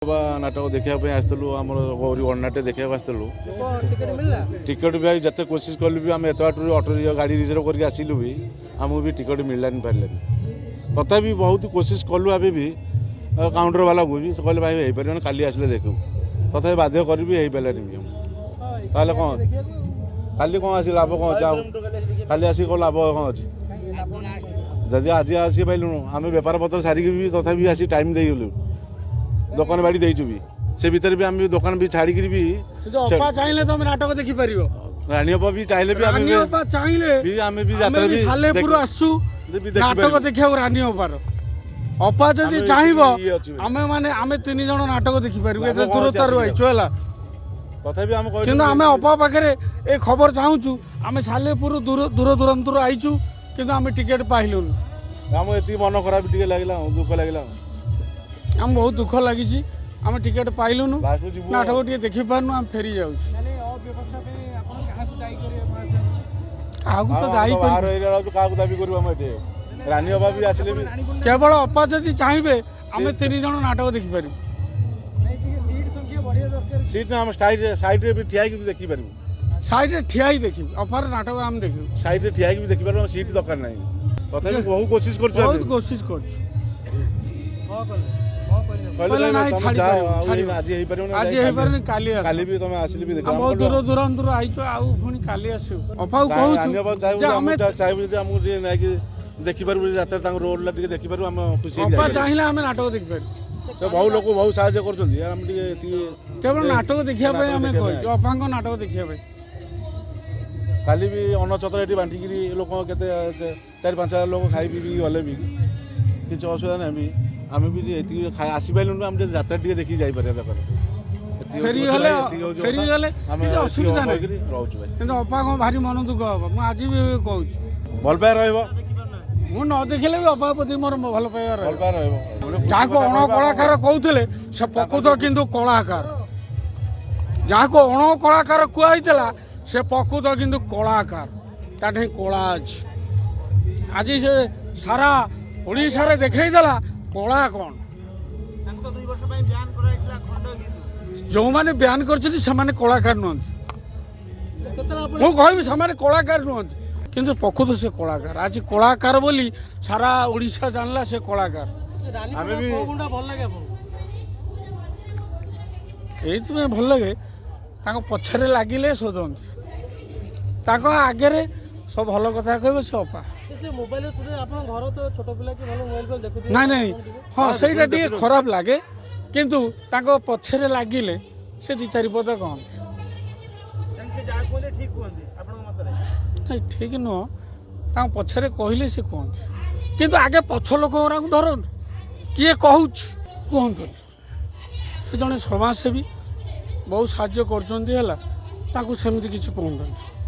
नाटक देखा आसलु आम गौरी गणनाटे देखा आसलु टिकट भी जिते कोशिश कलु भी आम एत बाट अटो गाड़ी रिजर्व करके आसलु भी आमको भी टिकट मिललानी पार्लानी तथापि बहुत कोशिश कलु आम भी काउंटर वाला को भी कहले भाई हो पारे काली आसले देखू तथा बाध्य कर भी हो पारानी भी ताल कौन काली कौन आस लाभ कौन अच्छे काली आसिक कौन लाभ कौन अच्छे जदि आज आसी पाइलुनु आम बेपार पत्र सारिक भी तथा आसी टाइम देगलु दुकान बाड़ी देचु भी से भीतर भी आम दुकान भी छाड़ी भी चाहिए तुम नाटक देखि परियो रानी अप्पा भी चाहिए भी रानी अप्पा चाहिए भी आम भी यात्रा भी सालेपुर आसु नाटक देखिया रानी अप्पार अप्पा जदि चाहिबो आमे माने आमे तीन जण नाटक देखि परिबो एते दूरतार आइचो हला तथापि आम किंतु आमे अप्पा पाखरे ए खबर चाहूचु आमे सालेपुर दूर दूरंतर आइचु किंतु आमे टिकट पाइलुन आम एति मन खराब टिके लागला दुख लागला आम बहुत दुख लगी आम टिकेट पाइलुनु नाटक टे देखी पारनु आम फेरी जाऊ तो दायी दाबी कर रानी अप्पा भी आसले भी केवल अप्पा जदि चाहिए आम तीन जन नाटक देखी पारू सीट आम साइड रे भी ठिया भी देखी पारू साइड रे ठिया ही देखी अप्पार नाटक आम देखी साइड रे ठिया भी देखी पारू सीट दरकार नहीं तथापि बहुत कोशिश कर बहुत कोशिश कर बहुत दूर दूरांतर आईचो आउ पुणी काली आसो अफा देखी पारू यात्रा रोड ला देखी पारू आम खुशी अफा चाहिए आम नाटक देखी पारू बहुत लोग बहुत साहाय्य कर केवल नाटक देखा अफा नाटक देखा काली भी अन्न छत्र ये बांटिक लोक के 4-5 लोक खाई पी गले भी किसी असुविधा ना भी आम भी आसी पाइलुन आम यात्रा टे देखी जापर फेरी गले असुविधा ना कि अफा को भारी मन दुख हम आज भी कहूँ भल पाए रहा मु न देखले भी अफा प्रति मोर भल पाइबा जहाँ को अण कलाकार कहते से प्रकृत किंतु कलाकार जहाँ को अण कलाकार कहला से प्रकृत किंतु कलाकार ताठे कला अच्छी आज से सारा ओडिशा रे देखला कला कौन जो मैंने बयान कर कलाकार नुहत मुझे कलाकार नुहत किंतु प्रकृत से कलाकार आज कलाकार बोली सारा ओडिशा जानला से कलाकार ये भल लगे पछरे लगिले शोधती आगे सब भल कथा कह से अप्पा ना नहीं हाँ से खराब लगे किंतु पछरे लगिले से 2-4 पद कहते ठीक नुह पछरे कहले से कहते किंतु आगे पछ लोक धरतु किए कहतु से जड़े समाजसेवी बहुत साहाय्य करमती किसी कहते